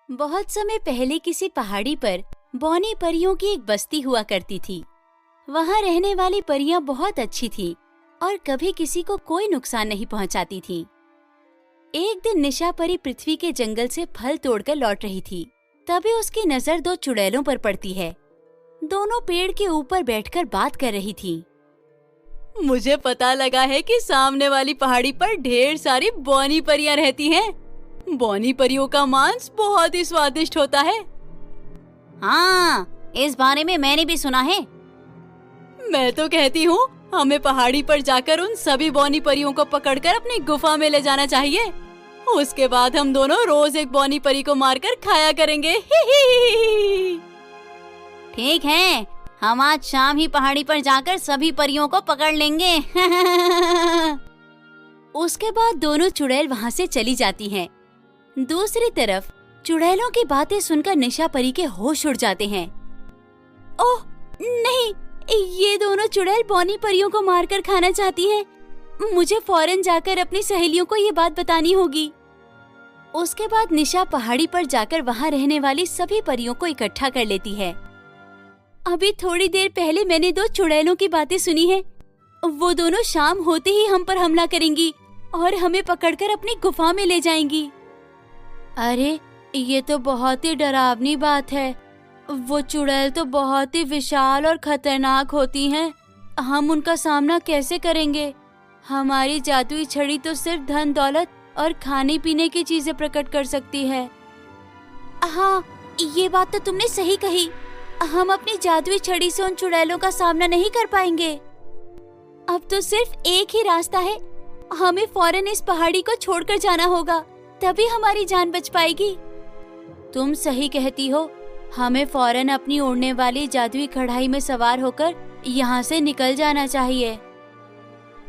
बहुत समय पहले किसी पहाड़ी पर बौनी परियों की एक बस्ती हुआ करती थी। वहाँ रहने वाली परियां बहुत अच्छी थीं और कभी किसी को कोई नुकसान नहीं पहुँचाती थीं। एक दिन निशा परी पृथ्वी के जंगल से फल तोड़कर लौट रही थी। तभी उसकी नजर दो चुड़ैलों पर पड़ती है। दोनों पेड़ के ऊपर बैठकर बात कर रही थीं। मुझे पता लगा है कि सामने वाली पहाड़ी पर ढेर सारी बौनी परियां रहती हैं। बौनी परियों का मांस बहुत ही स्वादिष्ट होता है। हाँ, इस बारे में मैंने भी सुना है। मैं तो कहती हूँ हमें पहाड़ी पर जाकर उन सभी बौनी परियों को पकड़कर अपनी गुफा में ले जाना चाहिए। उसके बाद हम दोनों रोज एक बौनी परी को मारकर खाया करेंगे। ठीक है, हम आज शाम ही पहाड़ी पर जाकर सभी परियों को पकड़ लेंगे। उसके बाद दोनों चुड़ैल वहाँ से चली जाती हैं। दूसरी तरफ चुड़ैलों की बातें सुनकर निशा परी के होश उड़ जाते हैं। ओह नहीं, ये दोनों चुड़ैल बौनी परियों को मारकर खाना चाहती हैं। मुझे फौरन जाकर अपनी सहेलियों को ये बात बतानी होगी। उसके बाद निशा पहाड़ी पर जाकर वहाँ रहने वाली सभी परियों को इकट्ठा कर लेती है। अभी थोड़ी देर पहले मैंने दो चुड़ैलों की बातें सुनी है। वो दोनों शाम होते ही हम पर हमला करेंगी और हमें पकड़कर अपनी गुफा में ले जाएंगी। अरे, ये तो बहुत ही डरावनी बात है। वो चुड़ैल तो बहुत ही विशाल और खतरनाक होती हैं। हम उनका सामना कैसे करेंगे? हमारी जादुई छड़ी तो सिर्फ धन दौलत और खाने पीने की चीजें प्रकट कर सकती है। हाँ, ये बात तो तुमने सही कही। हम अपनी जादुई छड़ी से उन चुड़ैलों का सामना नहीं कर पाएंगे। अब तो सिर्फ एक ही रास्ता है। हमें फौरन इस पहाड़ी को छोड़कर जाना होगा, तभी हमारी जान बच पाएगी। तुम सही कहती हो। हमें फौरन अपनी उड़ने वाली जादुई कढ़ाई में सवार होकर यहाँ से निकल जाना चाहिए।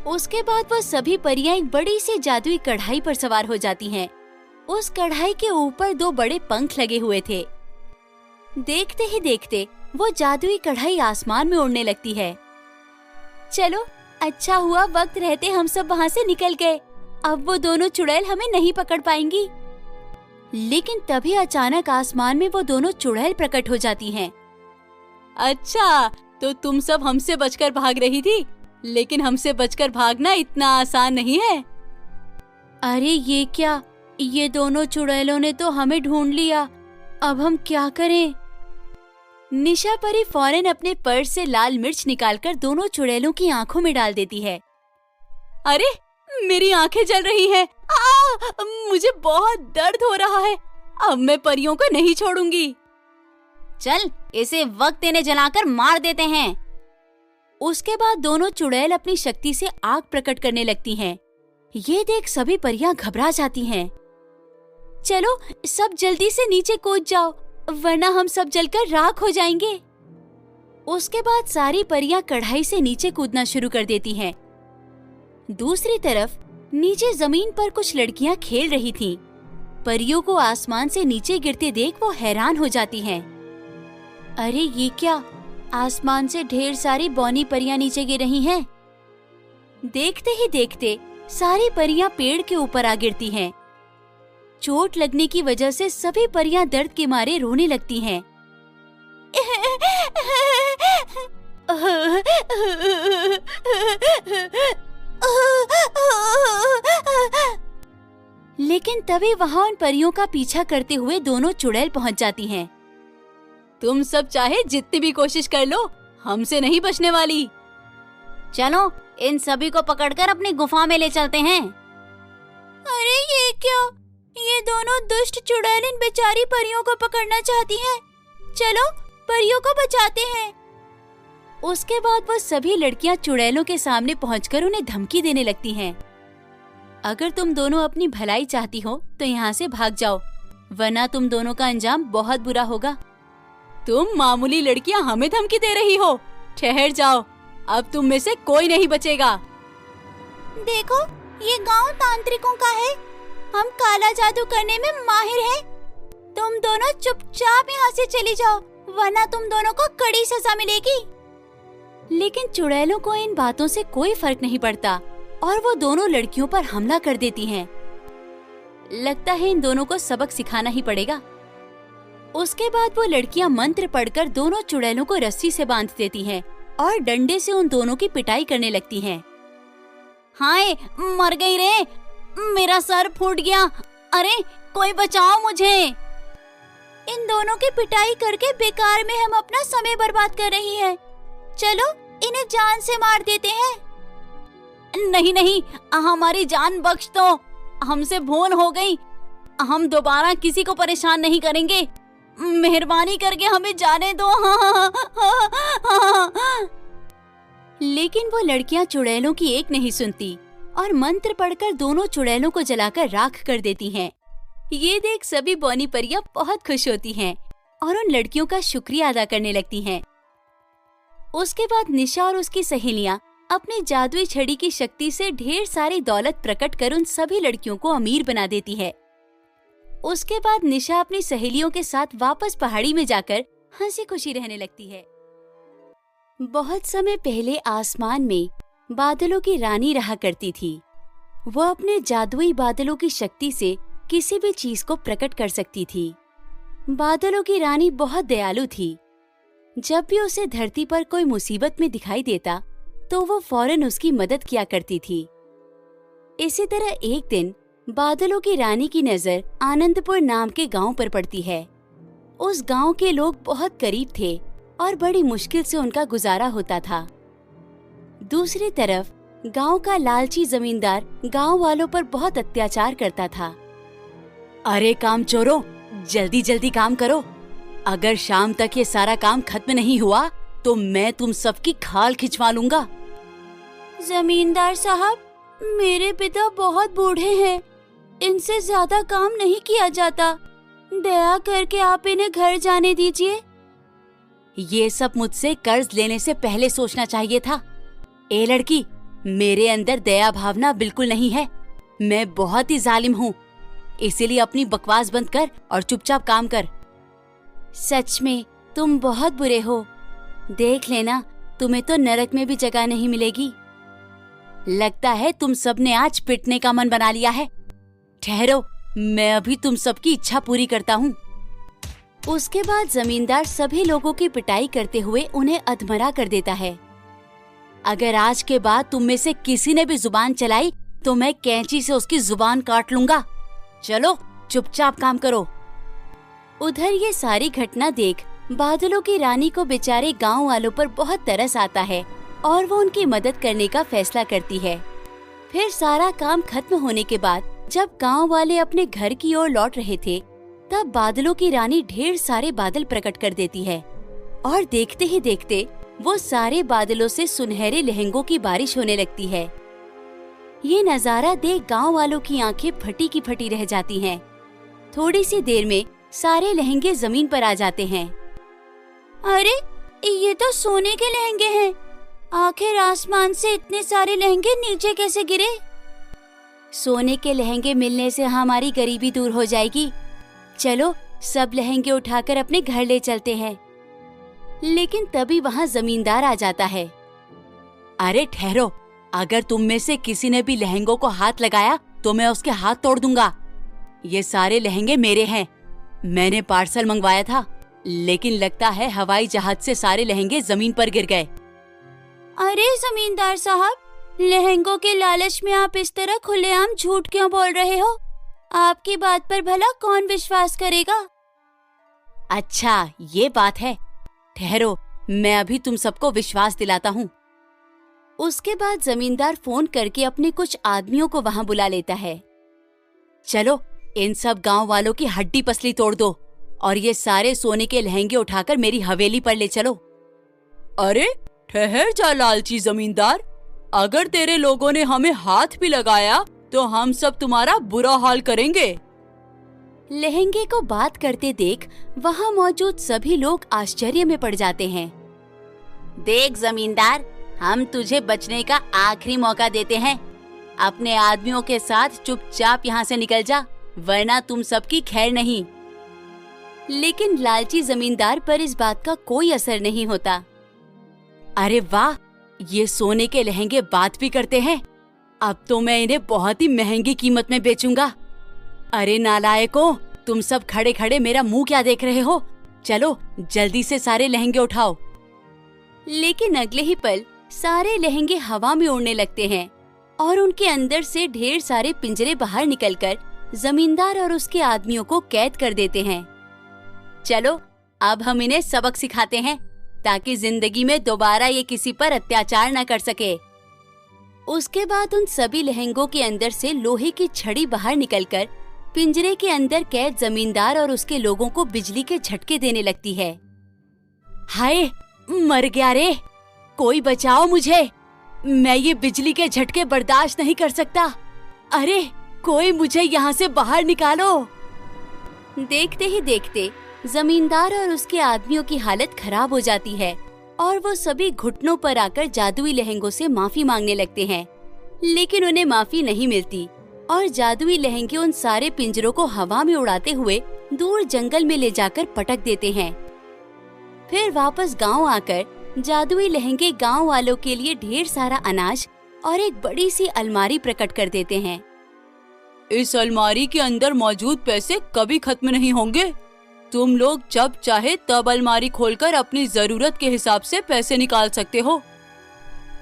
उसके बाद वो सभी परियां एक बड़ी सी जादुई कढ़ाई पर सवार हो जाती हैं। उस कढ़ाई के ऊपर दो बड़े पंख लगे हुए थे। देखते ही देखते वो जादुई कढ़ाई आसमान में उड़ने लगती है। चलो, अच्छा हुआ वक्त रहते हम सब वहाँ से निकल गए। अब वो दोनों चुड़ैल हमें नहीं पकड़ पाएंगी। लेकिन तभी अचानक आसमान में वो दोनों चुड़ैल प्रकट हो जाती हैं। अच्छा, तो तुम सब हमसे बचकर भाग रही थी, लेकिन हमसे बचकर भागना इतना आसान नहीं है। अरे ये क्या, ये दोनों चुड़ैलों ने तो हमें ढूंढ लिया। अब हम क्या करें? निशा परी फौरन अपने पर्स से लाल मिर्च निकालकर दोनों चुड़ैलों की आंखों में डाल देती है। अरे, मेरी आंखें जल रही हैं। मुझे बहुत दर्द हो रहा है। अब मैं परियों को नहीं छोड़ूंगी। चल, इसे वक्त देने जलाकर मार देते हैं। उसके बाद दोनों चुड़ैल अपनी शक्ति से आग प्रकट करने लगती हैं। ये देख सभी परियां घबरा जाती हैं। चलो, सब जल्दी से नीचे कूद जाओ, वरना हम सब जलकर राख हो जाएंगे। उसके बाद सारी परियां कढ़ाई से नीचे कूदना शुरू कर देती हैं। दूसरी तरफ नीचे जमीन पर कुछ लड़कियां खेल रही थीं। परियों को आसमान से नीचे गिरते देख वो हैरान हो जाती हैं। अरे ये क्या, आसमान से ढेर सारी बौनी परियां नीचे गिर रही हैं। देखते ही देखते सारी परियां पेड़ के ऊपर आ गिरती हैं। चोट लगने की वजह से सभी परियां दर्द के मारे रोने लगती हैं। लेकिन तभी वहाँ उन परियों का पीछा करते हुए दोनों चुड़ैल पहुँच जाती हैं। तुम सब चाहे जितनी भी कोशिश कर लो, हमसे नहीं बचने वाली। चलो, इन सभी को पकड़कर अपनी गुफा में ले चलते हैं। अरे ये क्या, ये दोनों दुष्ट चुड़ैल इन बेचारी परियों को पकड़ना चाहती हैं। चलो, परियों को बचाते हैं। उसके बाद वो सभी लड़कियां चुड़ैलों के सामने पहुंचकर उन्हें धमकी देने लगती हैं। अगर तुम दोनों अपनी भलाई चाहती हो तो यहाँ से भाग जाओ, वरना तुम दोनों का अंजाम बहुत बुरा होगा। तुम मामूली लड़कियां हमें धमकी दे रही हो? ठहर जाओ, अब तुम में से कोई नहीं बचेगा। देखो, ये गांव तांत्रिकों का है। हम काला जादू करने में माहिर हैं। तुम दोनों चुपचाप यहाँ से चली जाओ, वरना तुम दोनों को कड़ी सजा मिलेगी। लेकिन चुड़ैलों को इन बातों से कोई फर्क नहीं पड़ता और वो दोनों लड़कियों पर हमला कर देती हैं। लगता है इन दोनों को सबक सिखाना ही पड़ेगा। उसके बाद वो लड़कियां मंत्र पढ़कर दोनों चुड़ैलों को रस्सी से बांध देती हैं और डंडे से उन दोनों की पिटाई करने लगती हैं। हाय, मर गई रे, मेरा सर फूट गया, अरे कोई बचाओ मुझे। इन दोनों की पिटाई करके बेकार में हम अपना समय बर्बाद कर रही हैं। चलो इन्हें जान से मार देते हैं। नहीं नहीं, हमारी जान बख्श दो, हमसे भूल हो गई, हम दोबारा किसी को परेशान नहीं करेंगे, मेहरबानी करके हमें जाने दो। लेकिन वो लड़कियां चुड़ैलों की एक नहीं सुनती और मंत्र पढ़कर दोनों चुड़ैलों को जलाकर राख कर देती हैं। ये देख सभी बौनी परियां बहुत खुश होती हैं और उन लड़कियों का शुक्रिया अदा करने लगती हैं। उसके बाद निशा और उसकी सहेलियां अपनी जादुई छड़ी की शक्ति से ढेर सारी दौलत प्रकट कर उन सभी लड़कियों को अमीर बना देती है। उसके बाद निशा अपनी सहेलियों के साथ वापस पहाड़ी में जाकर हंसी खुशी रहने लगती है। बहुत समय पहले आसमान में बादलों की रानी रहा करती थी। वो अपने जादुई बादलों की शक्ति से किसी भी चीज को प्रकट कर सकती थी। बादलों की रानी बहुत दयालु थी। जब भी उसे धरती पर कोई मुसीबत में दिखाई देता तो वो फौरन उसकी मदद किया करती थी। इसी तरह एक दिन बादलों की रानी की नजर आनंदपुर नाम के गांव पर पड़ती है। उस गांव के लोग बहुत गरीब थे और बड़ी मुश्किल से उनका गुजारा होता था। दूसरी तरफ गांव का लालची जमींदार गांव वालों पर बहुत अत्याचार करता था। अरे कामचोरों, जल्दी जल्दी काम करो, अगर शाम तक ये सारा काम खत्म नहीं हुआ तो मैं तुम सबकी खाल खिंचवा लूंगा। जमींदार साहब, मेरे पिता बहुत बूढ़े हैं, इनसे ज्यादा काम नहीं किया जाता, दया करके आप इन्हें घर जाने दीजिए। ये सब मुझसे कर्ज लेने से पहले सोचना चाहिए था। ए लड़की, मेरे अंदर दया भावना बिल्कुल नहीं है, मैं बहुत ही जालिम हूँ, इसीलिए अपनी बकवास बंद कर और चुपचाप काम कर। सच में तुम बहुत बुरे हो, देख लेना तुम्हें तो नरक में भी जगह नहीं मिलेगी। लगता है तुम सबने आज पिटने का मन बना लिया है। ठहरो, मैं अभी तुम सबकी इच्छा पूरी करता हूँ। उसके बाद जमींदार सभी लोगों की पिटाई करते हुए उन्हें अधमरा कर देता है। अगर आज के बाद तुम में से किसी ने भी जुबान चलाई तो मैं कैंची से उसकी जुबान काट लूंगा। चलो चुपचाप काम करो। उधर ये सारी घटना देख बादलों की रानी को बेचारे गांव वालों पर बहुत तरस आता है और वो उनकी मदद करने का फैसला करती है। फिर सारा काम खत्म होने के बाद जब गांव वाले अपने घर की ओर लौट रहे थे तब बादलों की रानी ढेर सारे बादल प्रकट कर देती है और देखते ही देखते वो सारे बादलों से सुनहरे लहंगों की बारिश होने लगती है। ये नजारा देख गांव वालों की आंखें फटी की फटी रह जाती हैं। थोड़ी सी देर में सारे लहंगे जमीन पर आ जाते हैं। अरे, ये तो सोने के लहंगे हैं। आखिर आसमान से इतने सारे लहंगे नीचे कैसे गिरे? सोने के लहंगे मिलने से हमारी गरीबी दूर हो जाएगी। चलो सब लहंगे उठाकर अपने घर ले चलते हैं। लेकिन तभी वहाँ जमींदार आ जाता है। अरे ठहरो, अगर तुम में से किसी ने भी लहंगों को हाथ लगाया तो मैं उसके हाथ तोड़ दूंगा। ये सारे लहंगे मेरे हैं, मैंने पार्सल मंगवाया था, लेकिन लगता है हवाई जहाज से सारे लहंगे जमीन पर गिर गए। अरे जमींदार साहब, लहंगों के लालच में आप इस तरह खुलेआम झूठ क्यों बोल रहे हो? आपकी बात पर भला कौन विश्वास करेगा? अच्छा ये बात है, ठहरो मैं अभी तुम सबको विश्वास दिलाता हूँ। उसके बाद जमींदार फोन करके अपने कुछ आदमियों को वहाँ बुला लेता है। चलो इन सब गांव वालों की हड्डी पसली तोड़ दो और ये सारे सोने के लहंगे उठाकर मेरी हवेली पर ले चलो। अरे ठहर जा लालची जमींदार, अगर तेरे लोगों ने हमें हाथ भी लगाया तो हम सब तुम्हारा बुरा हाल करेंगे। लहंगे को बात करते देख वहाँ मौजूद सभी लोग आश्चर्य में पड़ जाते हैं। देख जमींदार, हम तुझे बचने का आखिरी मौका देते हैं, अपने आदमियों के साथ चुपचाप यहाँ से निकल जा, वरना तुम सबकी खैर नहीं। लेकिन लालची जमींदार पर इस बात का कोई असर नहीं होता। अरे वाह, ये सोने के लहंगे बात भी करते हैं, अब तो मैं इन्हें बहुत ही महंगी कीमत में बेचूंगा। अरे नालायकों, तुम सब खड़े खड़े मेरा मुंह क्या देख रहे हो? चलो जल्दी से सारे लहंगे उठाओ। लेकिन अगले ही पल सारे लहंगे हवा में उड़ने लगते हैं और उनके अंदर से ढेर सारे पिंजरे बाहर निकलकर जमींदार और उसके आदमियों को कैद कर देते हैं। चलो अब हम इन्हें सबक सिखाते हैं ताकि जिंदगी में दोबारा ये किसी पर अत्याचार न कर सके। उसके बाद उन सभी लहंगों के अंदर से लोहे की छड़ी बाहर निकलकर पिंजरे के अंदर कैद जमींदार और उसके लोगों को बिजली के झटके देने लगती है। हाय, मर गया रे, कोई बचाओ मुझे, मैं ये बिजली के झटके बर्दाश्त नहीं कर सकता। अरे कोई मुझे यहाँ से बाहर निकालो। देखते ही देखते जमींदार और उसके आदमियों की हालत खराब हो जाती है और वो सभी घुटनों पर आकर जादुई लहंगों से माफी मांगने लगते हैं, लेकिन उन्हें माफी नहीं मिलती और जादुई लहंगे उन सारे पिंजरों को हवा में उड़ाते हुए दूर जंगल में ले जाकर पटक देते हैं। फिर वापस गांव आकर जादुई लहंगे गांव वालों के लिए ढेर सारा अनाज और एक बड़ी सी अलमारी प्रकट कर देते हैं। इस अलमारी के अंदर मौजूद पैसे कभी खत्म नहीं होंगे। तुम लोग जब चाहे तब अलमारी खोलकर अपनी जरूरत के हिसाब से पैसे निकाल सकते हो।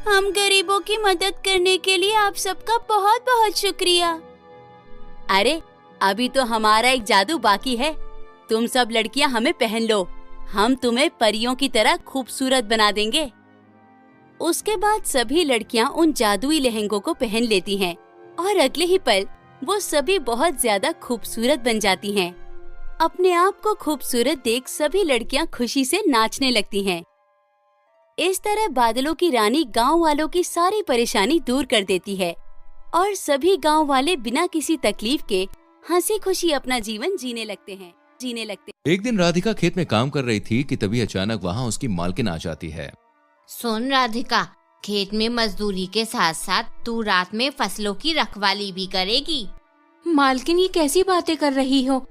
हम गरीबों की मदद करने के लिए आप सबका बहुत बहुत शुक्रिया। अरे अभी तो हमारा एक जादू बाकी है, तुम सब लड़कियां हमें पहन लो, हम तुम्हें परियों की तरह खूबसूरत बना देंगे। उसके बाद सभी लड़कियां उन जादुई लहंगों को पहन लेती हैं और अगले ही पल वो सभी बहुत ज्यादा खूबसूरत बन जाती हैं। अपने आप को खूबसूरत देख सभी लड़कियां खुशी से नाचने लगती हैं। इस तरह बादलों की रानी गांव वालों की सारी परेशानी दूर कर देती है और सभी गांव वाले बिना किसी तकलीफ के हंसी खुशी अपना जीवन जीने लगते। एक दिन राधिका खेत में काम कर रही थी कि तभी अचानक वहाँ उसकी मालकिन आ जाती है। सुन राधिका, खेत में मजदूरी के साथ साथ तू रात में फसलों की रखवाली भी करेगी। मालकिन, ये कैसी बातें कर रही हो?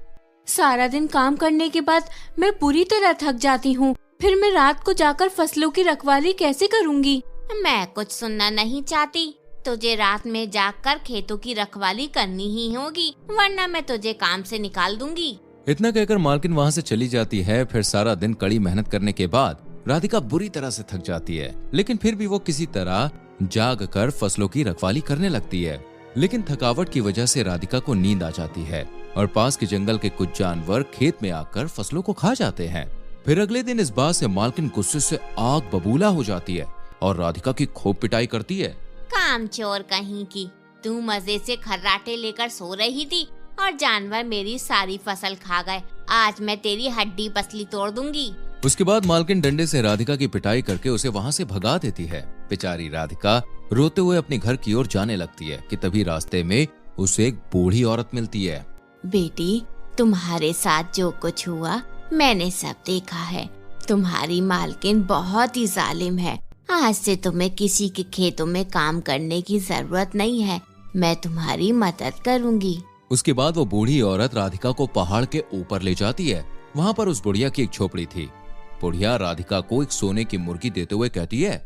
सारा दिन काम करने के बाद मैं पूरी तरह थक जाती हूँ, फिर मैं रात को जाकर फसलों की रखवाली कैसे करूँगी? मैं कुछ सुनना नहीं चाहती, तुझे रात में जाकर खेतों की रखवाली करनी ही होगी, वरना मैं तुझे काम से निकाल दूंगी। इतना कहकर मालकिन वहाँ से चली जाती है। फिर सारा दिन कड़ी मेहनत करने के बाद राधिका बुरी तरह से थक जाती है, लेकिन फिर भी वो किसी तरह जाग कर फसलों की रखवाली करने लगती है। लेकिन थकावट की वजह से राधिका को नींद आ जाती है और पास के जंगल के कुछ जानवर खेत में आकर फसलों को खा जाते हैं। फिर अगले दिन इस बात से मालकिन गुस्से से आग बबूला हो जाती है और राधिका की खूब पिटाई करती है। कामचोर कहीं की, तू मजे से खर्राटे लेकर सो रही थी और जानवर मेरी सारी फसल खा गए। आज मैं तेरी हड्डी पसली तोड़ दूंगी। उसके बाद मालकिन डंडे से राधिका की पिटाई करके उसे वहाँ से भगा देती है। बेचारी राधिका रोते हुए अपने घर की ओर जाने लगती है कि तभी रास्ते में उसे एक बूढ़ी औरत मिलती है। बेटी, तुम्हारे साथ जो कुछ हुआ मैंने सब देखा है। तुम्हारी मालकिन बहुत ही जालिम है। आज से तुम्हें किसी के खेतों में काम करने की जरूरत नहीं है। मैं तुम्हारी मदद करूंगी। उसके बाद वो बूढ़ी औरत राधिका को पहाड़ के ऊपर ले जाती है। वहाँ पर उस बुढ़िया की एक झोपड़ी थी। बुढ़िया राधिका को एक सोने की मुर्गी देते हुए कहती है,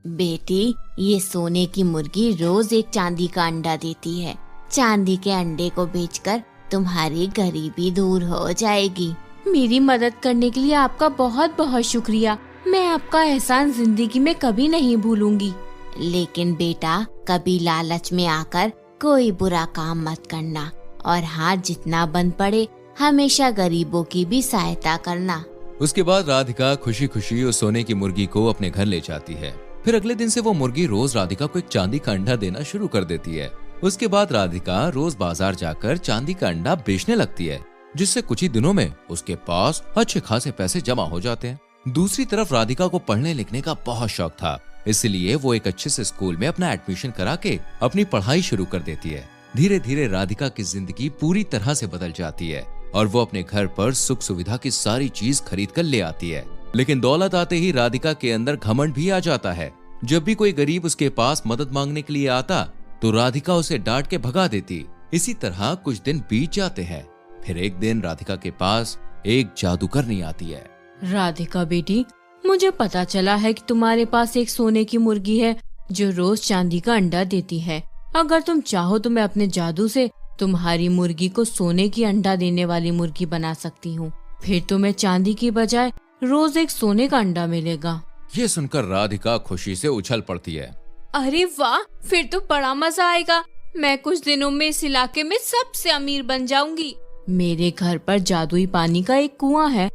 बेटी, ये सोने की मुर्गी रोज एक चांदी का अंडा देती है। चांदी के अंडे को बेचकर तुम्हारी गरीबी दूर हो जाएगी। मेरी मदद करने के लिए आपका बहुत बहुत शुक्रिया। मैं आपका एहसान जिंदगी में कभी नहीं भूलूंगी। लेकिन बेटा, कभी लालच में आकर कोई बुरा काम मत करना, और हाँ, जितना बन पड़े हमेशा गरीबों की भी सहायता करना। उसके बाद राधिका खुशी खुशी उस सोने की मुर्गी को अपने घर ले जाती है। फिर अगले दिन से वो मुर्गी रोज राधिका को एक चांदी का अंडा देना शुरू कर देती है। उसके बाद राधिका रोज बाजार जाकर चांदी का अंडा बेचने लगती है, जिससे कुछ ही दिनों में उसके पास अच्छे खासे पैसे जमा हो जाते हैं। दूसरी तरफ राधिका को पढ़ने लिखने का बहुत शौक था, इसलिए वो एक अच्छे से स्कूल में अपना एडमिशन करा के अपनी पढ़ाई शुरू कर देती है। धीरे धीरे राधिका की जिंदगी पूरी तरह से बदल जाती है और वो अपने घर पर सुख सुविधा की सारी चीज खरीद कर ले आती है। लेकिन दौलत आते ही राधिका के अंदर घमंड भी आ जाता है। जब भी कोई गरीब उसके पास मदद मांगने के लिए आता तो राधिका उसे डांट के भगा देती। इसी तरह कुछ दिन बीत जाते हैं। फिर एक दिन राधिका के पास एक जादूगरनी आती है। राधिका बेटी, मुझे पता चला है कि तुम्हारे पास एक सोने की मुर्गी है जो रोज चांदी का अंडा देती है। अगर तुम चाहो तो मैं अपने जादू से तुम्हारी मुर्गी को सोने की अंडा देने वाली मुर्गी बना सकती हूँ। फिर तुम्हें चांदी की बजाय रोज एक सोने का अंडा मिलेगा। ये सुनकर राधिका खुशी से उछल पड़ती है। अरे वाह, फिर तो बड़ा मजा आएगा। मैं कुछ दिनों में इस इलाके में सबसे अमीर बन जाऊंगी। मेरे घर पर जादुई पानी का एक कुआं है।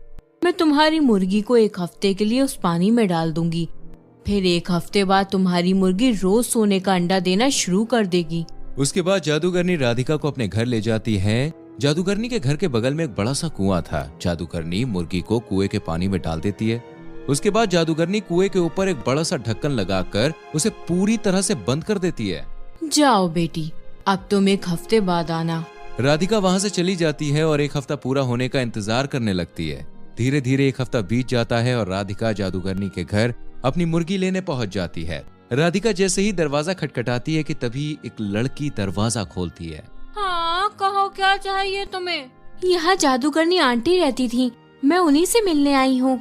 मैं तुम्हारी मुर्गी को एक हफ्ते के लिए उस पानी में डाल दूंगी। फिर एक हफ्ते बाद तुम्हारी मुर्गी रोज सोने का अंडा देना शुरू कर देगी। उसके बाद जादूगरनी राधिका को अपने घर ले जाती है। जादूगरनी के घर के बगल में एक बड़ा सा कुआं था। जादूगरनी मुर्गी को कुएं के पानी में डाल देती है। उसके बाद जादूगरनी कुएं के ऊपर एक बड़ा सा ढक्कन लगाकर उसे पूरी तरह से बंद कर देती है। जाओ बेटी, अब तुम एक हफ्ते बाद आना। राधिका वहां से चली जाती है और एक हफ्ता पूरा होने का इंतजार करने लगती है। धीरे धीरे एक हफ्ता बीत जाता है और राधिका जादूगरनी के घर अपनी मुर्गी लेने पहुंच जाती है। राधिका जैसे ही दरवाजा खटखटाती है कि तभी एक लड़की दरवाजा खोलती है। हाँ, कहो क्या चाहिए तुम्हें? यहाँ जादूगरनी आंटी रहती थी, मैं उन्हीं से मिलने आई हूँ।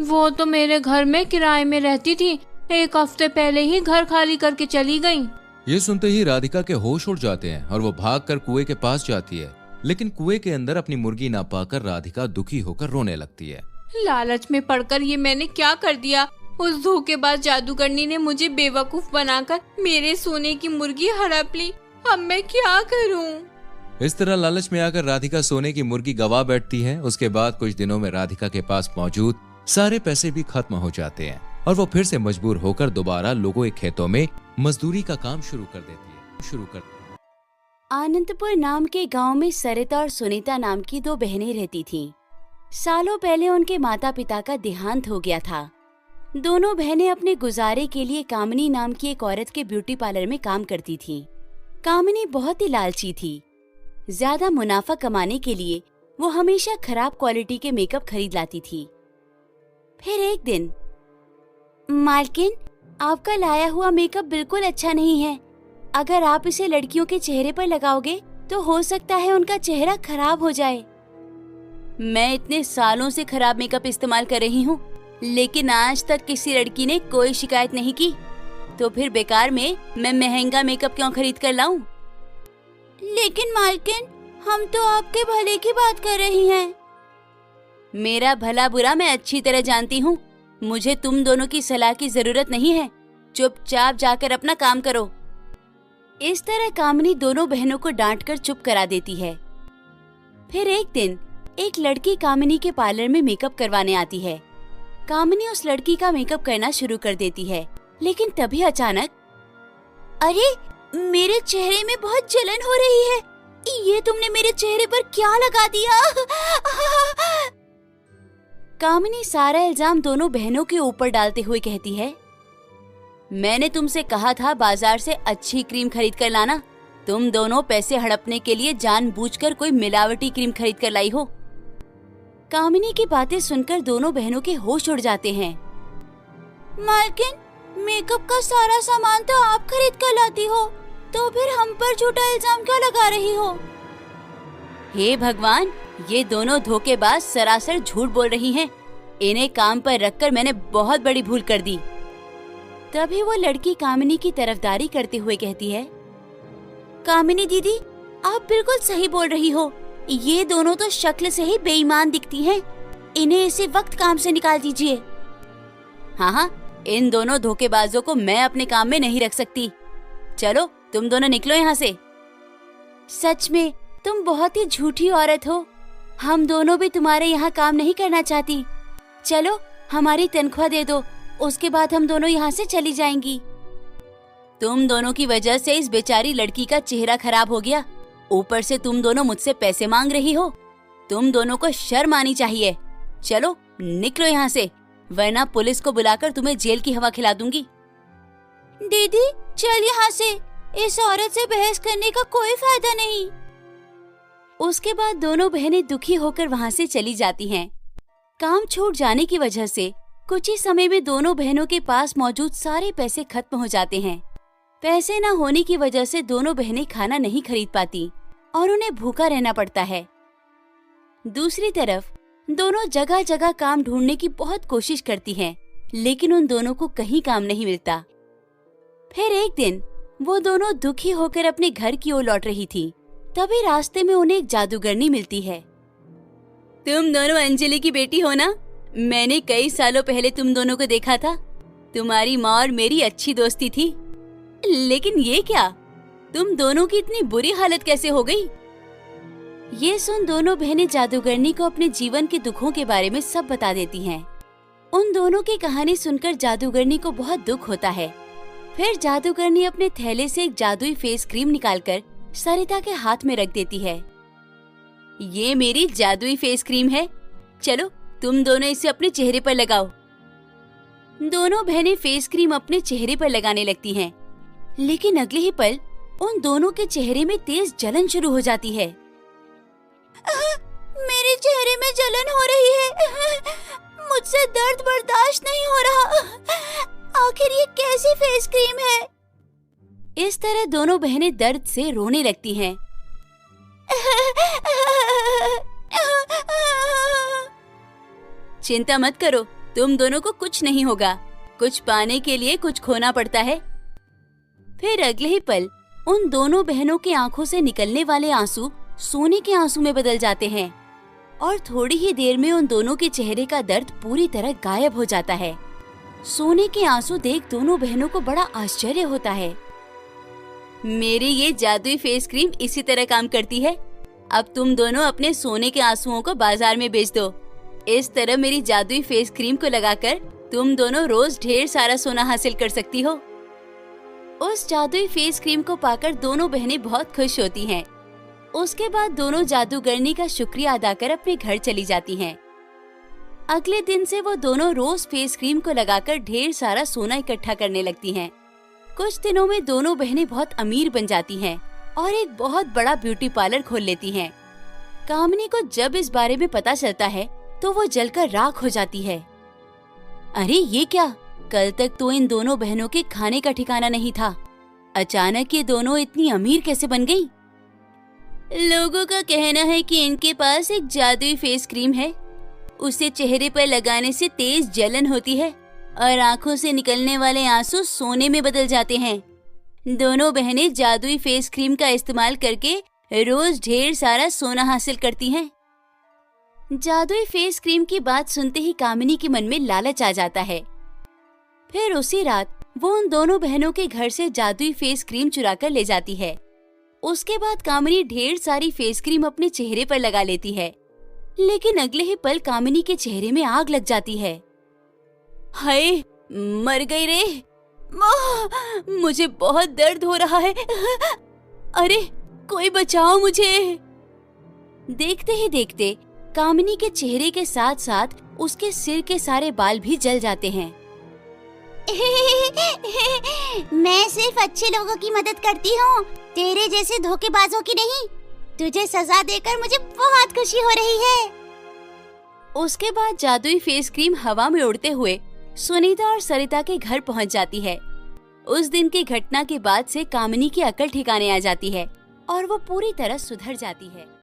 वो तो मेरे घर में किराए में रहती थी, एक हफ्ते पहले ही घर खाली करके चली गई। ये सुनते ही राधिका के होश उड़ जाते हैं और वो भागकर कुएं के पास जाती है। लेकिन कुएं के अंदर अपनी मुर्गी ना पाकर राधिका दुखी होकर रोने लगती है। लालच में पड़कर ये मैंने क्या कर दिया? उस धोखेबाज जादूगरनी ने मुझे बेवकूफ बनाकर मेरे सोने की मुर्गी हड़प ली। अब मैं क्या करूं? इस तरह लालच में आकर राधिका सोने की मुर्गी गवा बैठती है। उसके बाद कुछ दिनों में राधिका के पास मौजूद सारे पैसे भी खत्म हो जाते हैं और वो फिर से मजबूर होकर दोबारा लोगों के खेतों में मजदूरी का काम शुरू कर देती है। आनंदपुर नाम के गांव में सरिता और सुनीता नाम की दो बहनें रहती थीं। सालों पहले उनके माता पिता का देहांत हो गया था। दोनों बहनें अपने गुजारे के लिए कामिनी नाम की एक औरत के ब्यूटी पार्लर में काम करती थीं। कामिनी बहुत ही लालची थी। ज्यादा मुनाफा कमाने के लिए वो हमेशा खराब क्वालिटी के मेकअप खरीद लाती थी। फिर एक दिन, मालकिन, आपका लाया हुआ मेकअप बिल्कुल अच्छा नहीं है। अगर आप इसे लड़कियों के चेहरे पर लगाओगे तो हो सकता है उनका चेहरा खराब हो जाए। मैं इतने सालों से खराब मेकअप इस्तेमाल कर रही हूँ, लेकिन आज तक किसी लड़की ने कोई शिकायत नहीं की। तो फिर बेकार में मैं महंगा मेकअप क्यों खरीद कर लाऊं? लेकिन मालकिन, हम तो आपके भले की बात कर रही हैं। मेरा भला बुरा मैं अच्छी तरह जानती हूँ। मुझे तुम दोनों की सलाह की जरूरत नहीं है। चुपचाप जाकर अपना काम करो। इस तरह कामिनी दोनों बहनों को डांटकर चुप करा देती है। फिर एक दिन एक लड़की कामिनी के पार्लर में मेकअप करवाने आती है। कामिनी उस लड़की का मेकअप करना शुरू कर देती है, लेकिन तभी अचानक, अरे, मेरे चेहरे में बहुत जलन हो रही है। ये तुमने मेरे चेहरे पर क्या लगा दिया? कामिनी सारा इल्जाम दोनों बहनों के ऊपर डालते हुए कहती है, मैंने तुमसे कहा था बाजार से अच्छी क्रीम खरीद कर लाना। तुम दोनों पैसे हड़पने के लिए जानबूझकर कोई मिलावटी क्रीम खरीद कर लाई हो। कामिनी की बातें सुनकर दोनों बहनों के होश उड़ जाते हैं। मालकिन, मेकअप का सारा सामान तो आप खरीद कर लाती हो, तो फिर हम पर झूठा इल्जाम क्यों लगा रही हो? हे भगवान, ये दोनों धोखेबाज सरासर झूठ बोल रही हैं। इन्हें काम पर रखकर मैंने बहुत बड़ी भूल कर दी। तभी वो लड़की कामिनी की तरफदारी करते हुए कहती है, कामिनी दीदी, आप बिल्कुल सही बोल रही हो। ये दोनों तो शक्ल से ही बेईमान दिखती हैं। इन्हें इसी वक्त काम से निकाल दीजिए। हाँ, इन दोनों धोखेबाजों को मैं अपने काम में नहीं रख सकती। चलो, तुम दोनों निकलो यहाँ से। सच में तुम बहुत ही झूठी औरत हो। हम दोनों भी तुम्हारे यहाँ काम नहीं करना चाहती। चलो, हमारी तनख्वाह दे दो, उसके बाद हम दोनों यहाँ से चली जाएंगी। तुम दोनों की वजह से इस बेचारी लड़की का चेहरा खराब हो गया। ऊपर से तुम दोनों मुझसे पैसे मांग रही हो। तुम दोनों को शर्म आनी चाहिए। चलो, निकलो यहाँ से, वरना पुलिस को बुलाकर तुम्हें जेल की हवा खिला दूंगी। दीदी, चल यहाँ से। इस औरत से बहस करने का कोई फायदा नहीं। उसके बाद दोनों बहनें दुखी होकर वहाँ से चली जाती हैं। काम छूट जाने की वजह से कुछ ही समय में दोनों बहनों के पास मौजूद सारे पैसे खत्म हो जाते हैं। पैसे न होने की वजह से दोनों बहनें खाना नहीं खरीद पाती और उन्हें भूखा रहना पड़ता है। दूसरी तरफ दोनों जगह जगह काम ढूंढने की बहुत कोशिश करती हैं, लेकिन उन दोनों को कहीं काम नहीं मिलता। फिर एक दिन वो दोनों दुखी होकर अपने घर की ओर लौट रही थी। तभी रास्ते में उन्हें एक जादूगरनी मिलती है। तुम दोनों अंजलि की बेटी हो ना? मैंने कई सालों पहले तुम दोनों को देखा था। तुम्हारी माँ और मेरी अच्छी दोस्ती थी। लेकिन ये क्या, तुम दोनों की इतनी बुरी हालत कैसे हो गई? ये सुन दोनों बहनें जादूगरनी को अपने जीवन के दुखों के बारे में सब बता देती हैं। उन दोनों की कहानी सुनकर जादूगरनी को बहुत दुख होता है। फिर जादूगरनी अपने थैले से एक जादुई फेस क्रीम निकालकर सरिता के हाथ में रख देती है। ये मेरी जादुई फेस क्रीम है, चलो तुम दोनों इसे अपने चेहरे पर लगाओ। दोनों बहनें फेस क्रीम अपने चेहरे पर लगाने लगती हैं, लेकिन अगले ही पल उन दोनों के चेहरे में तेज जलन शुरू हो जाती है। मेरे चेहरे में जलन हो रही है, मुझसे दर्द बर्दाश्त नहीं हो रहा। आखिर ये कैसी फेस क्रीम है? इस तरह दोनों बहनें दर्द से रोने लगती हैं। चिंता मत करो, तुम दोनों को कुछ नहीं होगा। कुछ पाने के लिए कुछ खोना पड़ता है। फिर अगले ही पल उन दोनों बहनों की आंखों से निकलने वाले आंसू सोने के आंसू में बदल जाते हैं और थोड़ी ही देर में उन दोनों के चेहरे का दर्द पूरी तरह गायब हो जाता है। सोने के आंसू देख दोनों बहनों को बड़ा आश्चर्य होता है। मेरी ये जादुई फेस क्रीम इसी तरह काम करती है। अब तुम दोनों अपने सोने के आंसुओं को बाजार में बेच दो। इस तरह मेरी जादुई फेस क्रीम को लगाकर तुम दोनों रोज ढेर सारा सोना हासिल कर सकती हो। उस जादुई फेस क्रीम को पाकर दोनों बहनें बहुत खुश होती हैं। उसके बाद दोनों जादूगरनी का शुक्रिया अदा कर अपने घर चली जाती हैं। अगले दिन से वो दोनों रोज फेस क्रीम को लगाकर ढेर सारा सोना इकट्ठा करने लगती हैं। कुछ दिनों में दोनों बहनें बहुत अमीर बन जाती हैं और एक बहुत बड़ा ब्यूटी पार्लर खोल लेती हैं। कामिनी को जब इस बारे में पता चलता है तो वो जलकर राख हो जाती है। अरे ये क्या, कल तक तो इन दोनों बहनों के खाने का ठिकाना नहीं था। अचानक ये दोनों इतनी अमीर कैसे बन गई? लोगों का कहना है कि इनके पास एक जादुई फेस क्रीम है। उसे चेहरे पर लगाने से तेज जलन होती है और आंखों से निकलने वाले आंसू सोने में बदल जाते हैं। दोनों बहनें जादुई फेस क्रीम का इस्तेमाल करके रोज ढेर सारा सोना हासिल करती हैं। जादुई फेस क्रीम की बात सुनते ही कामिनी के मन में लालच आ जाता है। फिर उसी रात वो उन दोनों बहनों के घर से जादुई फेस क्रीम चुरा कर ले जाती है। उसके बाद कामिनी ढेर सारी फेस क्रीम अपने चेहरे पर लगा लेती है, लेकिन अगले ही पल कामिनी के चेहरे में आग लग जाती है। हाय, मर गई रे, मुझे बहुत दर्द हो रहा है। अरे कोई बचाओ मुझे। देखते ही देखते कामिनी के चेहरे के साथ साथ उसके सिर के सारे बाल भी जल जाते हैं। मैं सिर्फ अच्छे लोगों की मदद करती हूँ, तेरे जैसे धोखेबाजों की नहीं। तुझे सजा देकर मुझे बहुत खुशी हो रही है। उसके बाद जादुई फेस क्रीम हवा में उड़ते हुए सुनीता और सरिता के घर पहुँच जाती है। उस दिन की घटना के बाद से कामिनी की अकल ठिकाने आ जाती है और वो पूरी तरह सुधर जाती है।